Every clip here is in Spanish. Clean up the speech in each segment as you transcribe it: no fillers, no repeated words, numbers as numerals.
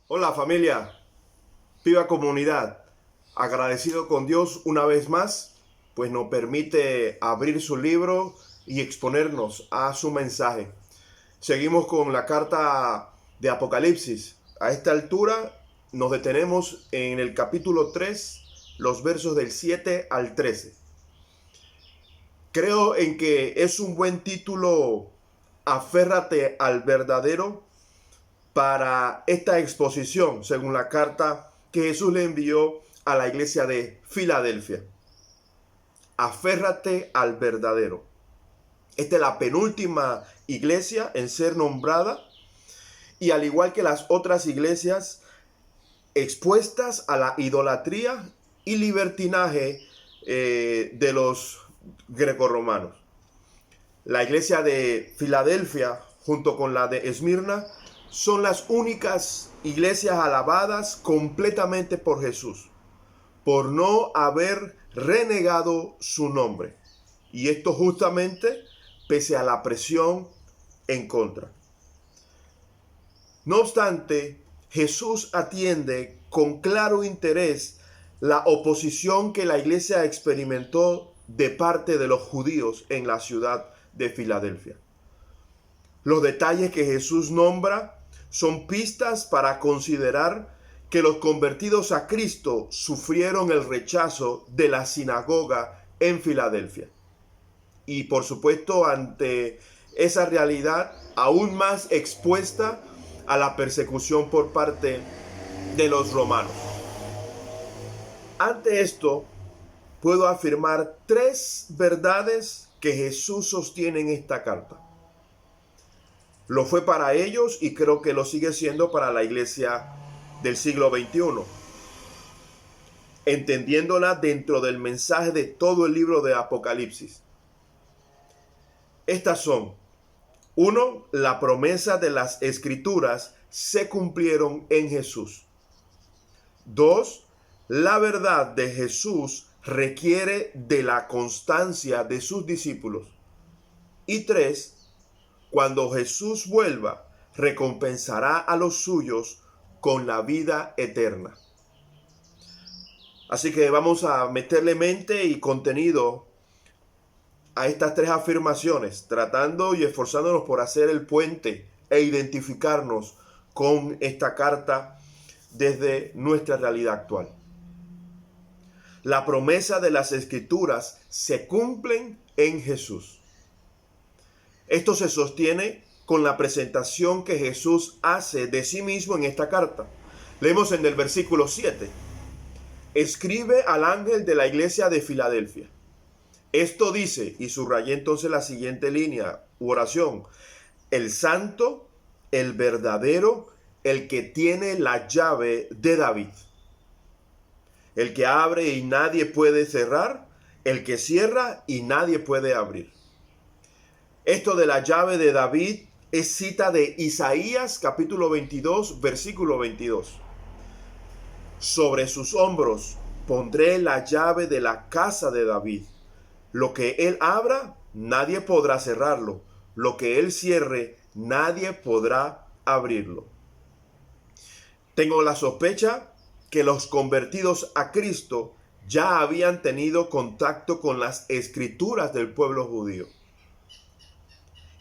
Hola familia, viva comunidad, agradecido con Dios una vez más, pues nos permite abrir su libro y exponernos a su mensaje. Seguimos con la carta de Apocalipsis. A esta altura nos detenemos en el capítulo 3, los versos del 7 al 13. Creo en que es un buen título, Aférrate al verdadero, para esta exposición, según la carta que Jesús le envió a la iglesia de Filadelfia. Aférrate al verdadero. Esta es la penúltima iglesia en ser nombrada, y al igual que las otras iglesias expuestas a la idolatría y libertinaje de los grecorromanos. La iglesia de Filadelfia, junto con la de Esmirna, son las únicas iglesias alabadas completamente por Jesús, por no haber renegado su nombre. Y esto justamente pese a la presión en contra. No obstante, Jesús atiende con claro interés la oposición que la iglesia experimentó de parte de los judíos en la ciudad de Filadelfia. Los detalles que Jesús nombra son pistas para considerar que los convertidos a Cristo sufrieron el rechazo de la sinagoga en Filadelfia. Y por supuesto, ante esa realidad aún más expuesta a la persecución por parte de los romanos. Ante esto, puedo afirmar tres verdades que Jesús sostiene en esta carta. Lo fue para ellos y creo que lo sigue siendo para la iglesia del siglo XXI, entendiéndola dentro del mensaje de todo el libro de Apocalipsis. Estas son: 1. La promesa de las escrituras se cumplieron en Jesús. 2. La verdad de Jesús requiere de la constancia de sus discípulos. Y 3. Cuando Jesús vuelva, recompensará a los suyos con la vida eterna. Así que vamos a meterle mente y contenido a estas tres afirmaciones, tratando y esforzándonos por hacer el puente e identificarnos con esta carta desde nuestra realidad actual. La promesa de las Escrituras se cumplen en Jesús. Esto se sostiene con la presentación que Jesús hace de sí mismo en esta carta. Leemos en el versículo 7. Escribe al ángel de la iglesia de Filadelfia. Esto dice, y subrayé entonces la siguiente línea u oración: el santo, el verdadero, el que tiene la llave de David. El que abre y nadie puede cerrar, el que cierra y nadie puede abrir. Esto de la llave de David es cita de Isaías capítulo 22, versículo 22. Sobre sus hombros pondré la llave de la casa de David. Lo que él abra, nadie podrá cerrarlo. Lo que él cierre, nadie podrá abrirlo. Tengo la sospecha que los convertidos a Cristo ya habían tenido contacto con las escrituras del pueblo judío,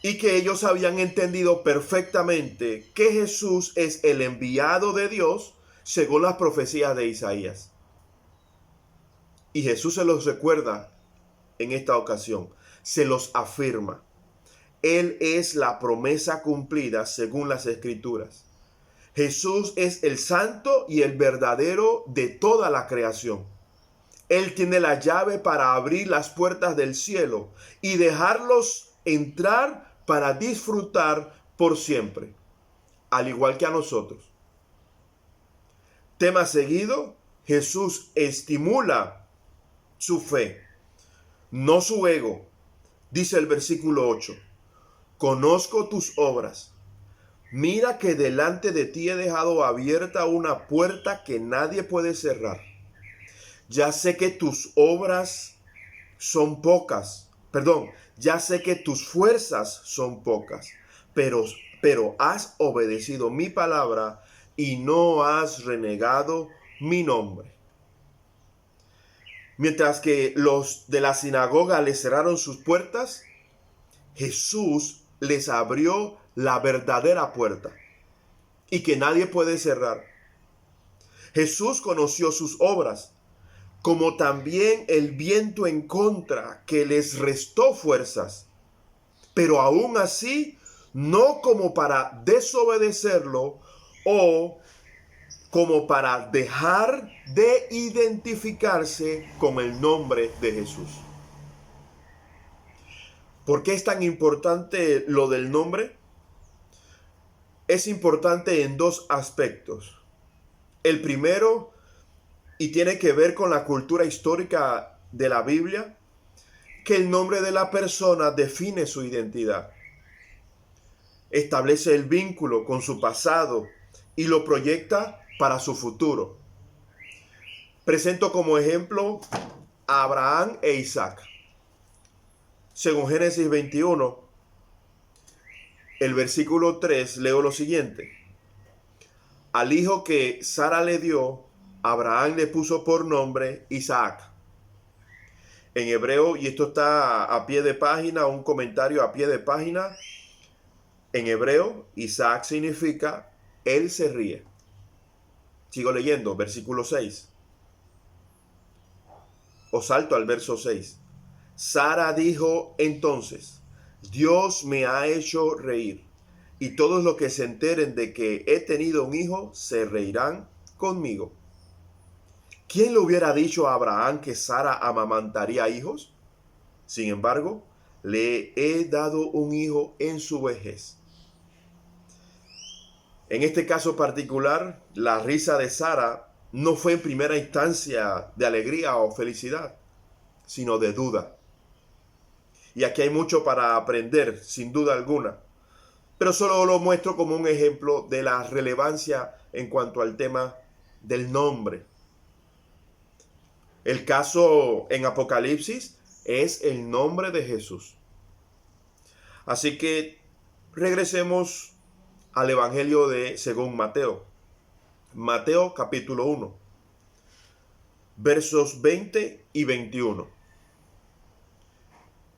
y que ellos habían entendido perfectamente que Jesús es el enviado de Dios según las profecías de Isaías. Y Jesús se los recuerda en esta ocasión, se los afirma. Él es la promesa cumplida según las Escrituras. Jesús es el santo y el verdadero de toda la creación. Él tiene la llave para abrir las puertas del cielo y dejarlos entrar para disfrutar por siempre, al igual que a nosotros. Tema seguido, Jesús estimula su fe, no su ego. Dice el versículo 8, conozco tus obras. Mira que delante de ti he dejado abierta una puerta que nadie puede cerrar. Ya sé que tus obras son pocas. Ya sé que tus fuerzas son pocas, pero has obedecido mi palabra y no has renegado mi nombre. Mientras que los de la sinagoga le cerraron sus puertas, Jesús les abrió la verdadera puerta y que nadie puede cerrar. Jesús conoció sus obras, como también el viento en contra que les restó fuerzas, pero aún así no como para desobedecerlo o como para dejar de identificarse con el nombre de Jesús. ¿Por qué es tan importante lo del nombre? Es importante en dos aspectos. El primero, y tiene que ver con la cultura histórica de la Biblia, que el nombre de la persona define su identidad. Establece el vínculo con su pasado y lo proyecta para su futuro. Presento como ejemplo a Abraham e Isaac. Según Génesis 21, el versículo 3, leo lo siguiente. Al hijo que Sara le dio, Abraham le puso por nombre Isaac. En hebreo, y esto está a pie de página, un comentario a pie de página. En hebreo, Isaac significa él se ríe. Sigo leyendo, versículo 6. O salto al verso 6. Sara dijo entonces, Dios me ha hecho reír, y todos los que se enteren de que he tenido un hijo se reirán conmigo. ¿Quién le hubiera dicho a Abraham que Sara amamantaría hijos? Sin embargo, le he dado un hijo en su vejez. En este caso particular, la risa de Sara no fue en primera instancia de alegría o felicidad, sino de duda. Y aquí hay mucho para aprender, sin duda alguna. Pero solo lo muestro como un ejemplo de la relevancia en cuanto al tema del nombre. El caso en Apocalipsis es el nombre de Jesús. Así que regresemos al Evangelio de según Mateo. Mateo capítulo 1, versos 20 y 21.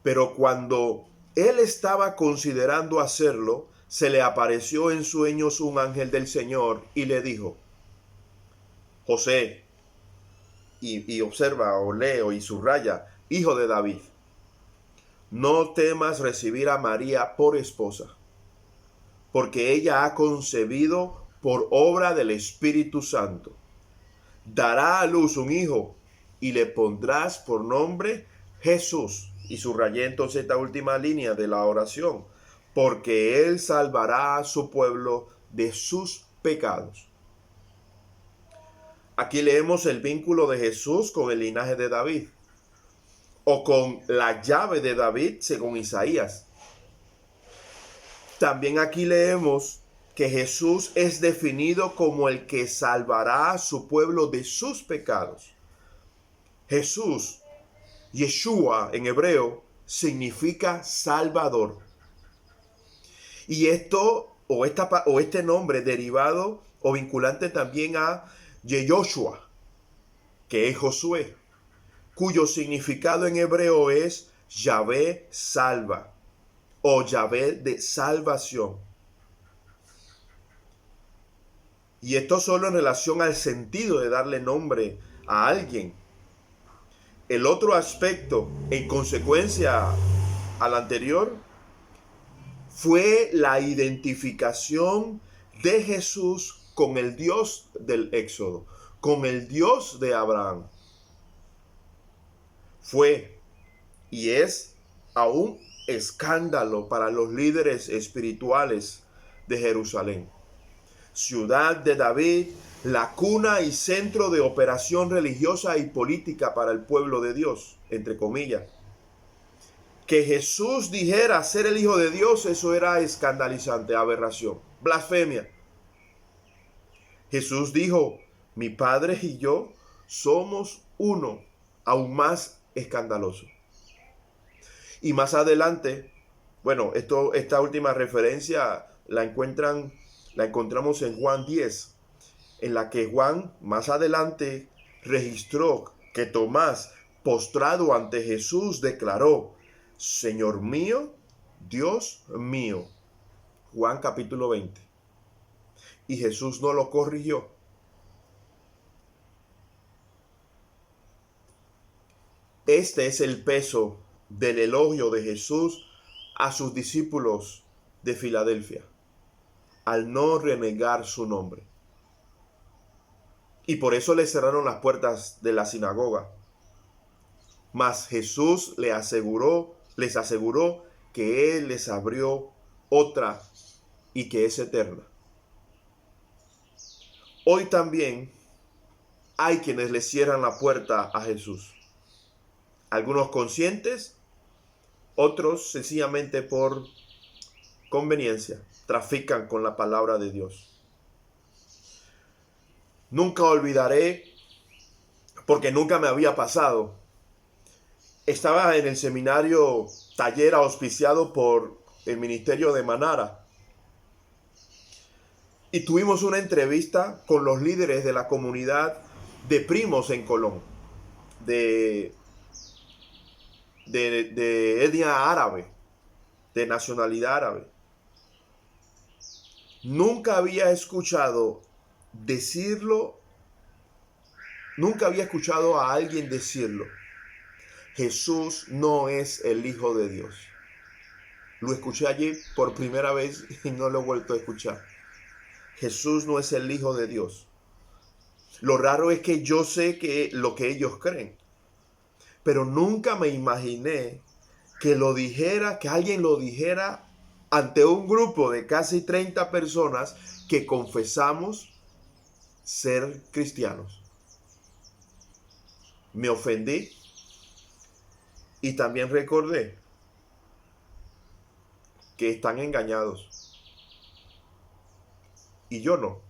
Pero cuando él estaba considerando hacerlo, se le apareció en sueños un ángel del Señor y le dijo, José, y observa o lee y subraya, hijo de David, no temas recibir a María por esposa, porque ella ha concebido por obra del Espíritu Santo. Dará a luz un hijo y le pondrás por nombre Jesús. Y subrayé entonces esta última línea de la oración, porque él salvará a su pueblo de sus pecados. Aquí leemos el vínculo de Jesús con el linaje de David, o con la llave de David según Isaías. También aquí leemos que Jesús es definido como el que salvará a su pueblo de sus pecados. Jesús, Yeshua en hebreo, significa Salvador. Y esto, o este nombre derivado o vinculante también a Yehoshua, que es Josué, cuyo significado en hebreo es Yahvé salva o Yahvé de salvación. Y esto solo en relación al sentido de darle nombre a alguien. El otro aspecto, en consecuencia al anterior, fue la identificación de Jesús con el Dios del Éxodo, con el Dios de Abraham. Fue y es aún escándalo para los líderes espirituales de Jerusalén. Ciudad de David, la cuna y centro de operación religiosa y política para el pueblo de Dios, entre comillas. Que Jesús dijera ser el Hijo de Dios, eso era escandalizante, aberración, blasfemia. Jesús dijo, mi Padre y yo somos uno, aún más escandaloso. Y más adelante, bueno, esta última referencia la encontramos en Juan 10, en la que Juan más adelante registró que Tomás, postrado ante Jesús, declaró: Señor mío, Dios mío. Juan capítulo 20. Y Jesús no lo corrigió. Este es el peso del elogio de Jesús a sus discípulos de Filadelfia, al no renegar su nombre. Y por eso le cerraron las puertas de la sinagoga. Mas Jesús les aseguró que Él les abrió otra y que es eterna. Hoy también hay quienes le cierran la puerta a Jesús. Algunos conscientes, otros sencillamente por conveniencia, trafican con la palabra de Dios. Nunca olvidaré, porque nunca me había pasado. Estaba en el seminario taller auspiciado por el ministerio de Manara. Y tuvimos una entrevista con los líderes de la comunidad de primos en Colón, de etnia árabe, de nacionalidad árabe. Nunca había escuchado a alguien decirlo: Jesús no es el Hijo de Dios. Lo escuché allí por primera vez y no lo he vuelto a escuchar. Jesús no es el Hijo de Dios. Lo raro es que yo sé lo que ellos creen, pero nunca me imaginé que alguien lo dijera ante un grupo de casi 30 personas que confesamos ser cristianos. Me ofendí y también recordé que están engañados. Y yo no.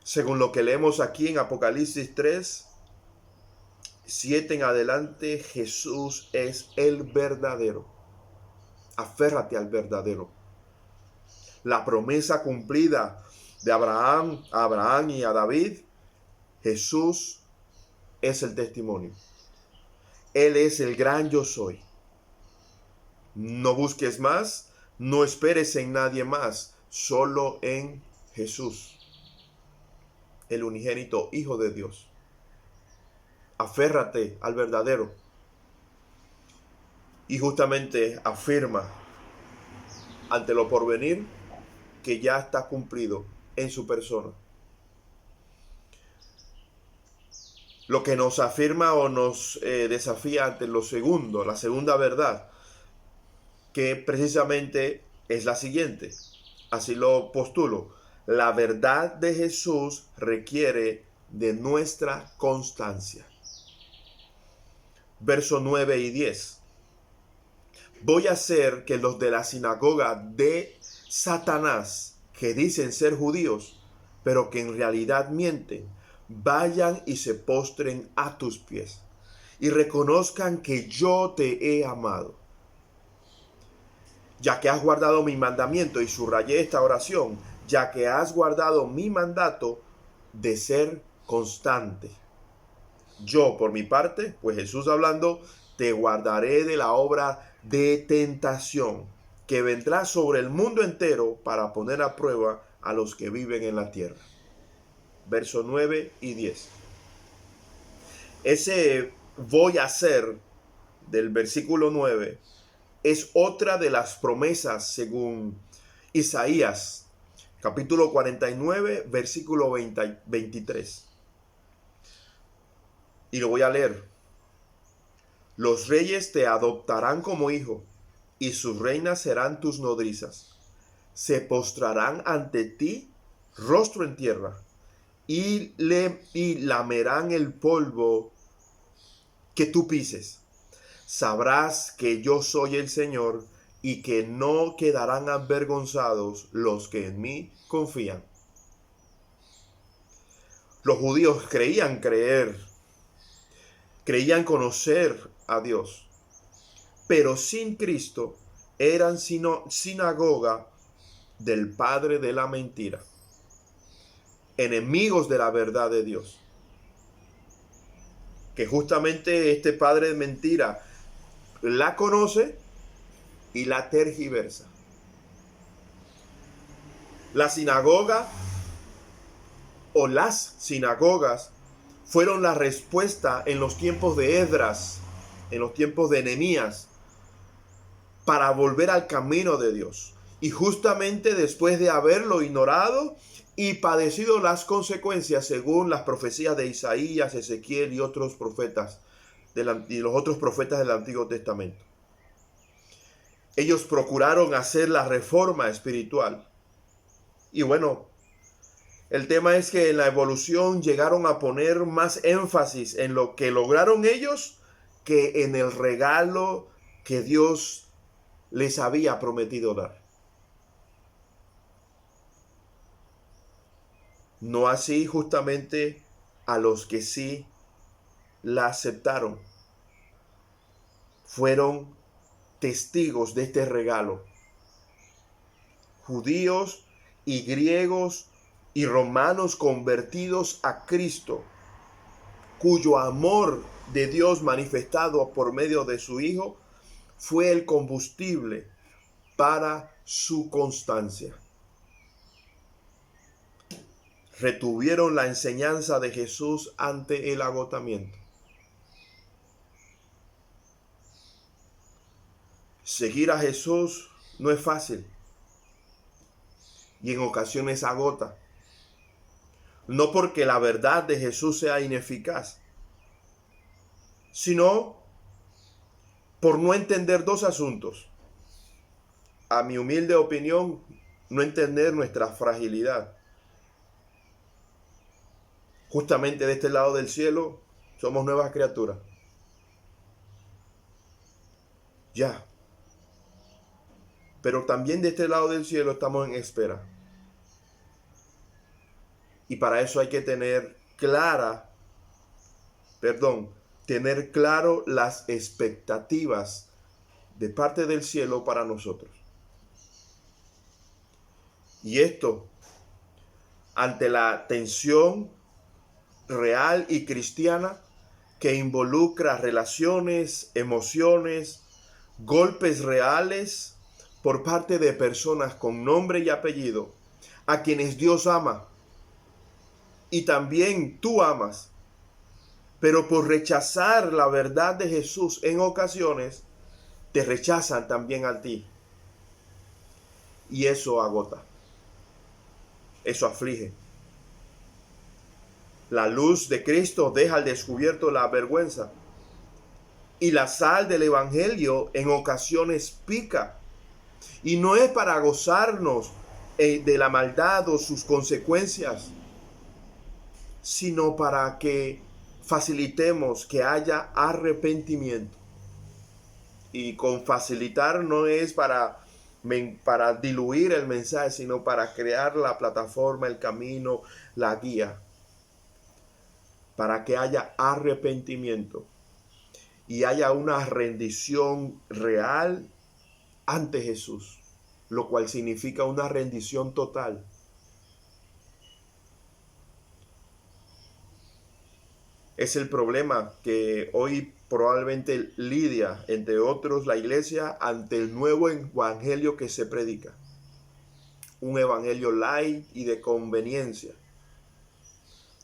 Según lo que leemos aquí en Apocalipsis 3, 7 en adelante, Jesús es el verdadero. Aférrate al verdadero. La promesa cumplida de Abraham y a David, Jesús es el testimonio. Él es el gran yo soy. No busques más, no esperes en nadie más, solo en Jesús, el unigénito Hijo de Dios. Aférrate al verdadero. Y justamente afirma ante lo porvenir que ya está cumplido en su persona. Lo que nos afirma o nos desafía ante lo segundo, la segunda verdad, que precisamente es la siguiente. Así lo postulo. La verdad de Jesús requiere de nuestra constancia. Verso 9 y 10. Voy a hacer que los de la sinagoga de Satanás, que dicen ser judíos, pero que en realidad mienten, vayan y se postren a tus pies y reconozcan que yo te he amado. Ya que has guardado mi mandamiento, y subrayé esta oración, ya que has guardado mi mandato de ser constante. Yo, por mi parte, pues Jesús hablando, te guardaré de la obra de tentación que vendrá sobre el mundo entero para poner a prueba a los que viven en la tierra. Versos 9 y 10. Ese voy a hacer del versículo 9 es otra de las promesas según Isaías, capítulo 49, versículo 23. Y lo voy a leer. Los reyes te adoptarán como hijo, y sus reinas serán tus nodrizas. Se postrarán ante ti, rostro en tierra, y lamerán el polvo que tú pises. Sabrás que yo soy el Señor, y que no quedarán avergonzados los que en mí confían. Los judíos creían conocer a Dios, pero sin Cristo eran sino sinagoga del padre de la mentira. enemigos de la verdad de Dios. Que justamente este padre de mentira la conoce y la tergiversa. La sinagoga o las sinagogas fueron la respuesta en los tiempos de Esdras, en los tiempos de Nehemías, para volver al camino de Dios. Y justamente después de haberlo ignorado y padecido las consecuencias según las profecías de Isaías, Ezequiel y otros profetas y los otros profetas del Antiguo Testamento. Ellos procuraron hacer la reforma espiritual. Y bueno, el tema es que en la evolución llegaron a poner más énfasis en lo que lograron ellos que en el regalo que Dios les había prometido dar. No así justamente a los que sí la aceptaron. Fueron testigos de este regalo. Judíos y griegos y romanos convertidos a Cristo, cuyo amor de Dios manifestado por medio de su Hijo fue el combustible para su constancia. Retuvieron la enseñanza de Jesús ante el agotamiento. Seguir a Jesús no es fácil y en ocasiones agota. No porque la verdad de Jesús sea ineficaz, sino por no entender dos asuntos. A mi humilde opinión, no entender nuestra fragilidad. Justamente de este lado del cielo somos nuevas criaturas. Ya. Pero también de este lado del cielo estamos en espera. Y para eso hay que tener claro las expectativas de parte del cielo para nosotros. Y esto, ante la tensión real y cristiana que involucra relaciones, emociones, golpes reales por parte de personas con nombre y apellido, a quienes Dios ama, y también tú amas, pero por rechazar la verdad de Jesús en ocasiones, te rechazan también a ti. Y eso agota, eso aflige. La luz de Cristo deja al descubierto la vergüenza. Y la sal del Evangelio en ocasiones pica. Y no es para gozarnos de la maldad o sus consecuencias, sino para que facilitemos que haya arrepentimiento. Y con facilitar no es para diluir el mensaje, sino para crear la plataforma, el camino, la guía, para que haya arrepentimiento y haya una rendición real ante Jesús, lo cual significa una rendición total. Es el problema que hoy probablemente lidia, entre otros, la iglesia ante el nuevo evangelio que se predica. Un evangelio light y de conveniencia,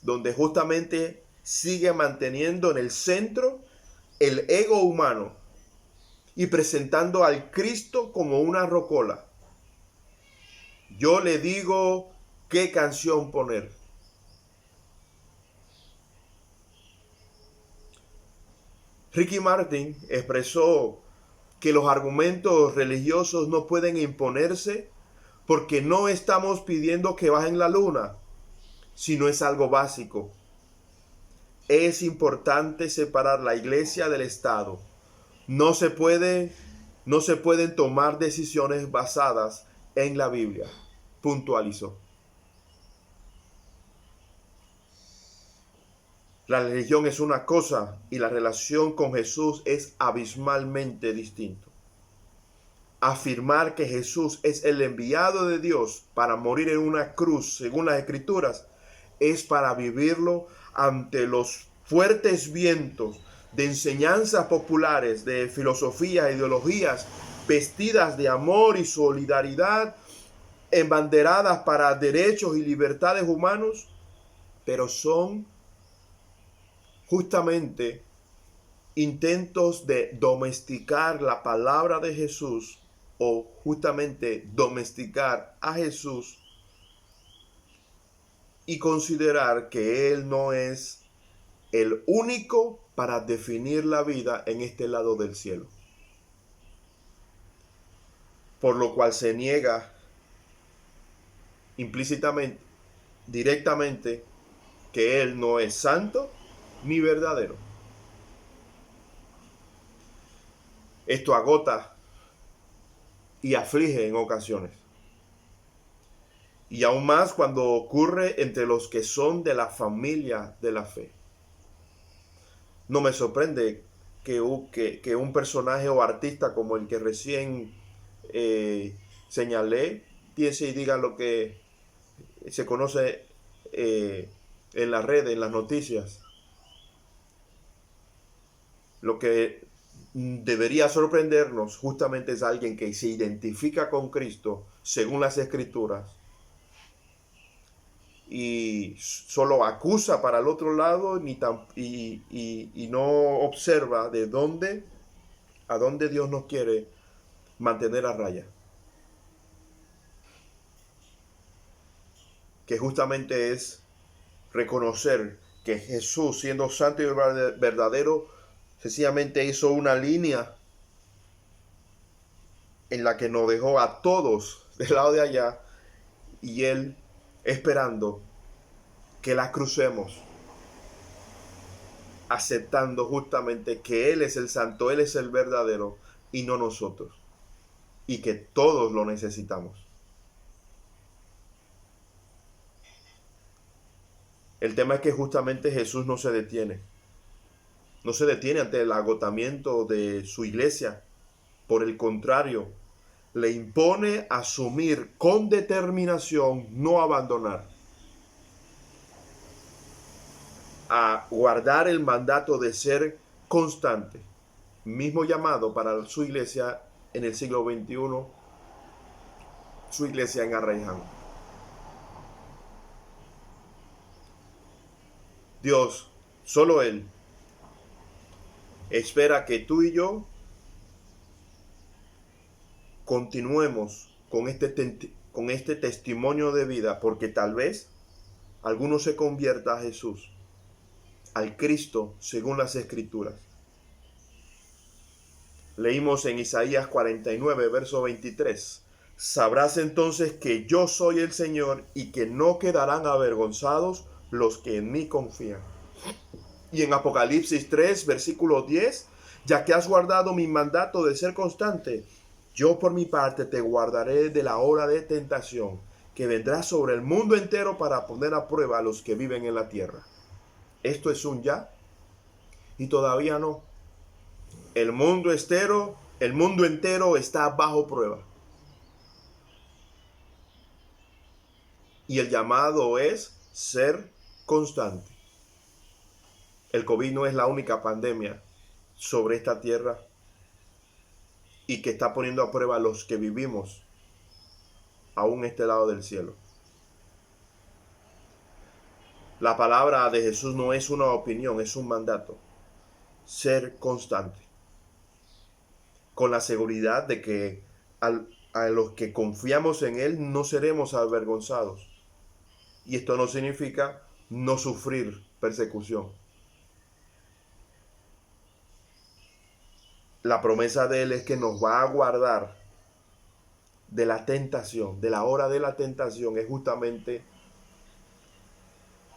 donde justamente sigue manteniendo en el centro el ego humano y presentando al Cristo como una rocola. Yo le digo qué canción poner. Ricky Martin expresó que los argumentos religiosos no pueden imponerse porque no estamos pidiendo que bajen la luna, sino es algo básico. Es importante separar la iglesia del Estado. No se pueden tomar decisiones basadas en la Biblia, puntualizó. La religión es una cosa y la relación con Jesús es abismalmente distinto. Afirmar que Jesús es el enviado de Dios para morir en una cruz, según las Escrituras, es para vivirlo ante los fuertes vientos de enseñanzas populares, de filosofías, ideologías vestidas de amor y solidaridad, embanderadas para derechos y libertades humanos, pero son justamente intentos de domesticar la palabra de Jesús, o justamente domesticar a Jesús y considerar que Él no es el único para definir la vida en este lado del cielo. Por lo cual se niega implícitamente, directamente, que Él no es santo ni verdadero. Esto agota y aflige en ocasiones. Y aún más cuando ocurre entre los que son de la familia de la fe. No me sorprende que un personaje o artista como el que recién señalé piense y diga lo que se conoce en las redes, en las noticias. Lo que debería sorprendernos justamente es alguien que se identifica con Cristo según las Escrituras y solo acusa para el otro lado y no observa a dónde Dios nos quiere mantener a raya. Que justamente es reconocer que Jesús, siendo santo y verdadero, sencillamente hizo una línea en la que nos dejó a todos del lado de allá, y Él esperando que la crucemos, aceptando justamente que Él es el santo, Él es el verdadero y no nosotros, y que todos lo necesitamos. El tema es que justamente Jesús no se detiene ante el agotamiento de su iglesia. Por el contrario, le impone asumir con determinación, no abandonar, a guardar el mandato de ser constante, mismo llamado para su iglesia en el siglo XXI, su iglesia en Arraiján. Dios, solo Él, espera que tú y yo continuemos con este testimonio de vida, porque tal vez alguno se convierta a Jesús, al Cristo según las Escrituras. Leímos en Isaías 49, verso 23. Sabrás entonces que yo soy el Señor y que no quedarán avergonzados los que en mí confían. Y en Apocalipsis 3, versículo 10, ya que has guardado mi mandato de ser constante, yo por mi parte te guardaré de la hora de tentación que vendrá sobre el mundo entero para poner a prueba a los que viven en la tierra. Esto es un ya y todavía no. El mundo entero está bajo prueba. Y el llamado es ser constante. El COVID no es la única pandemia sobre esta tierra y que está poniendo a prueba a los que vivimos aún este lado del cielo. La palabra de Jesús no es una opinión, es un mandato. Ser constante. Con la seguridad de que a los que confiamos en Él no seremos avergonzados. Y esto no significa no sufrir persecución. La promesa de Él es que nos va a guardar de la tentación, de la hora de la tentación, es justamente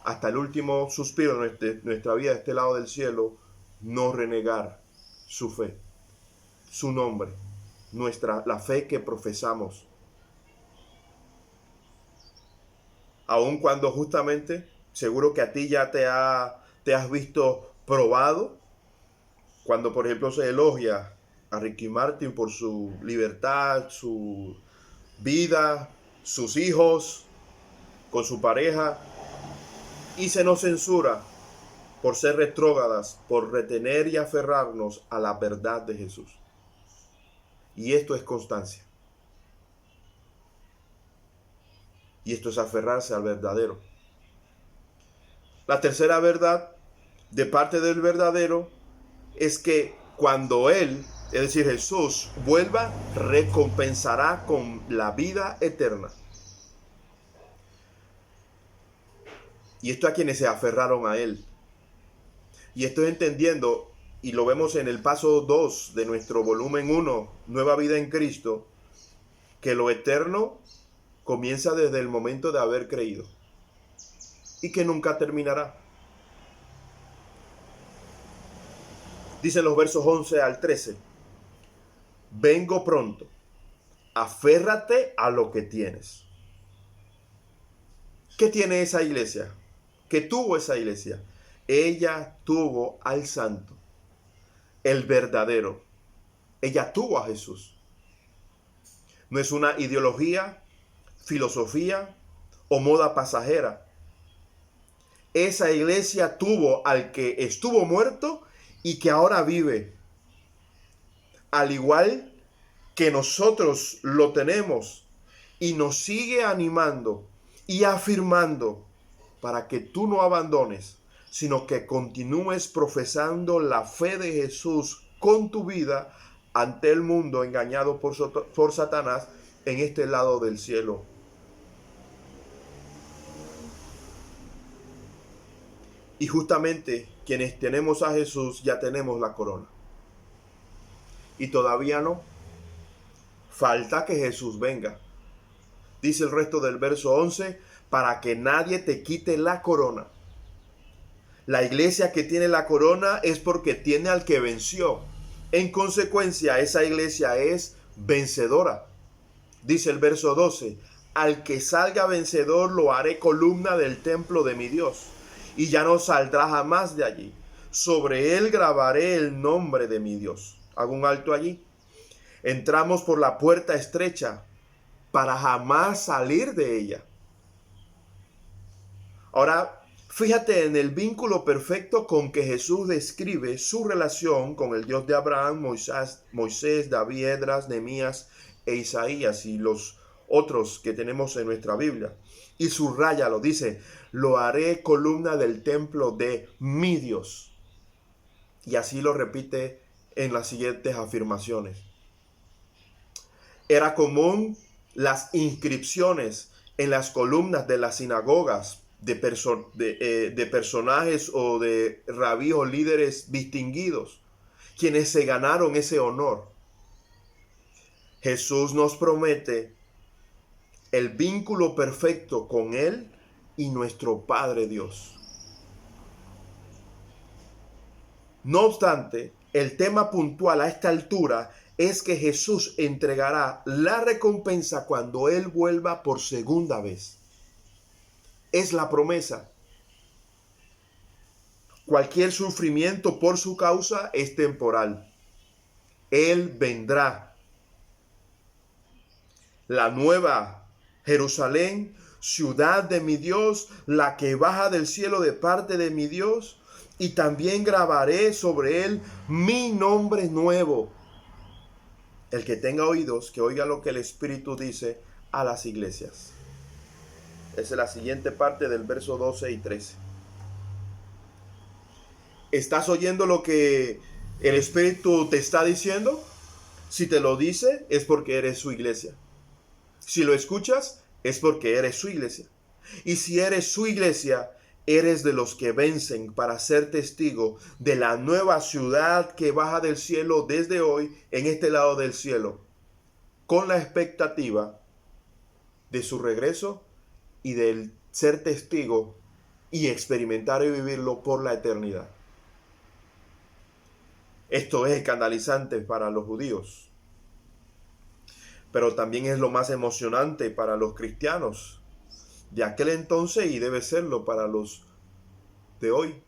hasta el último suspiro de nuestra vida de este lado del cielo, no renegar su fe, su nombre, la fe que profesamos. Aun cuando justamente, seguro que a ti ya te has visto probado, cuando por ejemplo se elogia a Ricky Martin por su libertad, su vida, sus hijos, con su pareja, Y se nos censura por ser retrógradas, por retener y aferrarnos a la verdad de Jesús. Y esto es constancia. Y esto es aferrarse al verdadero. La tercera verdad de parte del verdadero es que cuando Él, es decir, Jesús, vuelva, recompensará con la vida eterna. Y esto a quienes se aferraron a Él. Y estoy entendiendo, y lo vemos en el paso 2 de nuestro volumen 1, Nueva Vida en Cristo, que lo eterno comienza desde el momento de haber creído y que nunca terminará. Dicen los versos 11 al 13, vengo pronto, aférrate a lo que tienes. ¿Qué tiene esa iglesia? ¿Qué tuvo esa iglesia? Ella tuvo al santo, el verdadero. Ella tuvo a Jesús. No es una ideología, filosofía o moda pasajera. Esa iglesia tuvo al que estuvo muerto y que ahora vive. Al igual que nosotros lo tenemos y nos sigue animando y afirmando para que tú no abandones, sino que continúes profesando la fe de Jesús con tu vida ante el mundo engañado por Satanás en este lado del cielo. Y justamente quienes tenemos a Jesús ya tenemos la corona. Y todavía no. Falta que Jesús venga. Dice el resto del verso 11, para que nadie te quite la corona. La iglesia que tiene la corona es porque tiene al que venció. En consecuencia, esa iglesia es vencedora. Dice el verso 12, al que salga vencedor lo haré columna del templo de mi Dios, y ya no saldrá jamás de allí. Sobre él grabaré el nombre de mi Dios. Hago un alto allí. Entramos por la puerta estrecha para jamás salir de ella. Ahora, fíjate en el vínculo perfecto con que Jesús describe su relación con el Dios de Abraham, Moisés, David, Esdras, Nehemías e Isaías y los otros que tenemos en nuestra Biblia. Y subráyalo, dice, lo haré columna del templo de mi Dios. Y así lo repite en las siguientes afirmaciones. Era común las inscripciones en las columnas de las sinagogas de personajes o de rabíes o líderes distinguidos, quienes se ganaron ese honor. Jesús nos promete el vínculo perfecto con Él y nuestro Padre Dios. No obstante, el tema puntual a esta altura es que Jesús entregará la recompensa cuando Él vuelva por segunda vez. Es la promesa. Cualquier sufrimiento por su causa es temporal. Él vendrá. La nueva Jerusalén, ciudad de mi Dios, la que baja del cielo de parte de mi Dios, y también grabaré sobre él mi nombre nuevo. El que tenga oídos, que oiga lo que el Espíritu dice a las iglesias. Esa es la siguiente parte del verso 12 y 13. ¿Estás oyendo lo que el Espíritu te está diciendo? Si te lo dice, es porque eres su iglesia. Si lo escuchas, es porque eres su iglesia. Y si eres su iglesia, eres de los que vencen para ser testigo de la nueva ciudad que baja del cielo desde hoy en este lado del cielo, con la expectativa de su regreso y del ser testigo y experimentar y vivirlo por la eternidad. Esto es escandalizante para los judíos, pero también es lo más emocionante para los cristianos de aquel entonces y debe serlo para los de hoy.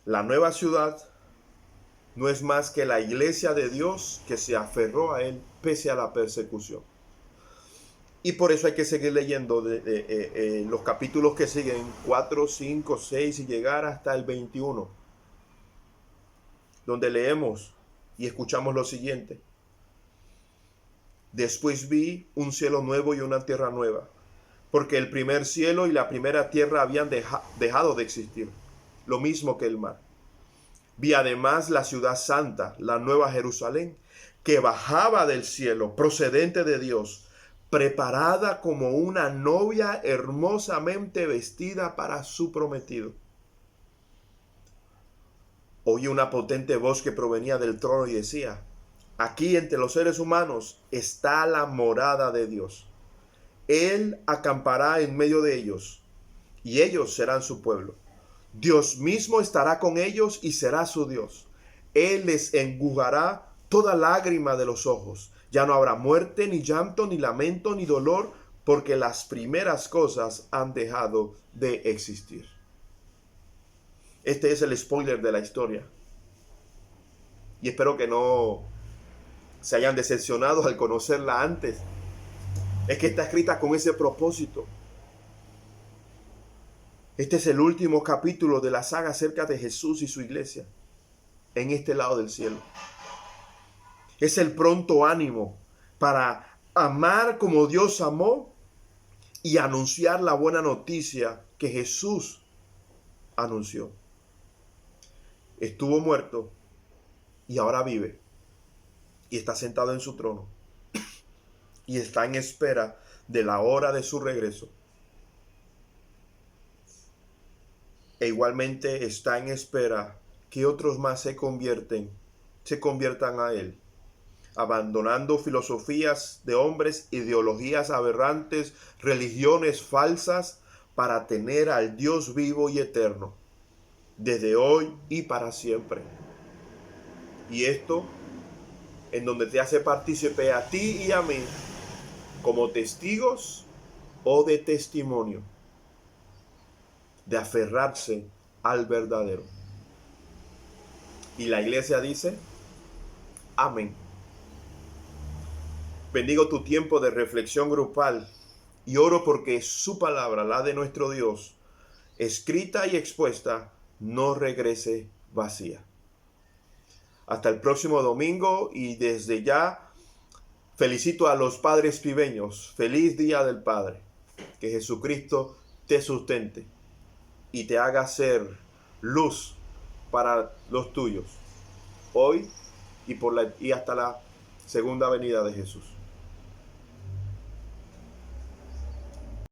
La nueva ciudad no es más que la iglesia de Dios que se aferró a Él pese a la persecución. Y por eso hay que seguir leyendo los capítulos que siguen, 4, 5, 6 y llegar hasta el 21, donde leemos y escuchamos lo siguiente. Después vi un cielo nuevo y una tierra nueva, porque el primer cielo y la primera tierra habían dejado de existir, lo mismo que el mar. Vi además la ciudad santa, la nueva Jerusalén, que bajaba del cielo, procedente de Dios, preparada como una novia hermosamente vestida para su prometido. Oí una potente voz que provenía del trono y decía: aquí entre los seres humanos está la morada de Dios. Él acampará en medio de ellos, y ellos serán su pueblo. Dios mismo estará con ellos y será su Dios. Él les enjugará toda lágrima de los ojos. Ya no habrá muerte, ni llanto, ni lamento, ni dolor, porque las primeras cosas han dejado de existir. Este es el spoiler de la historia. Y espero que no se hayan decepcionado al conocerla antes. Es que está escrita con ese propósito. Este es el último capítulo de la saga acerca de Jesús y su iglesia en este lado del cielo. Es el pronto ánimo para amar como Dios amó y anunciar la buena noticia que Jesús anunció. Estuvo muerto y ahora vive y está sentado en su trono y está en espera de la hora de su regreso. E igualmente está en espera que otros más se conviertan a Él, abandonando filosofías de hombres, ideologías aberrantes, religiones falsas, para tener al Dios vivo y eterno, desde hoy y para siempre. Y esto en donde te hace partícipe a ti y a mí como testigos o de testimonio, de aferrarse al verdadero. Y la iglesia dice: amén. Bendigo tu tiempo de reflexión grupal y oro porque su palabra, la de nuestro Dios, escrita y expuesta, no regrese vacía. Hasta el próximo domingo, y desde ya felicito a los padres pibeños. Feliz Día del Padre. Que Jesucristo te sustente y te haga ser luz para los tuyos, hoy y hasta la segunda venida de Jesús.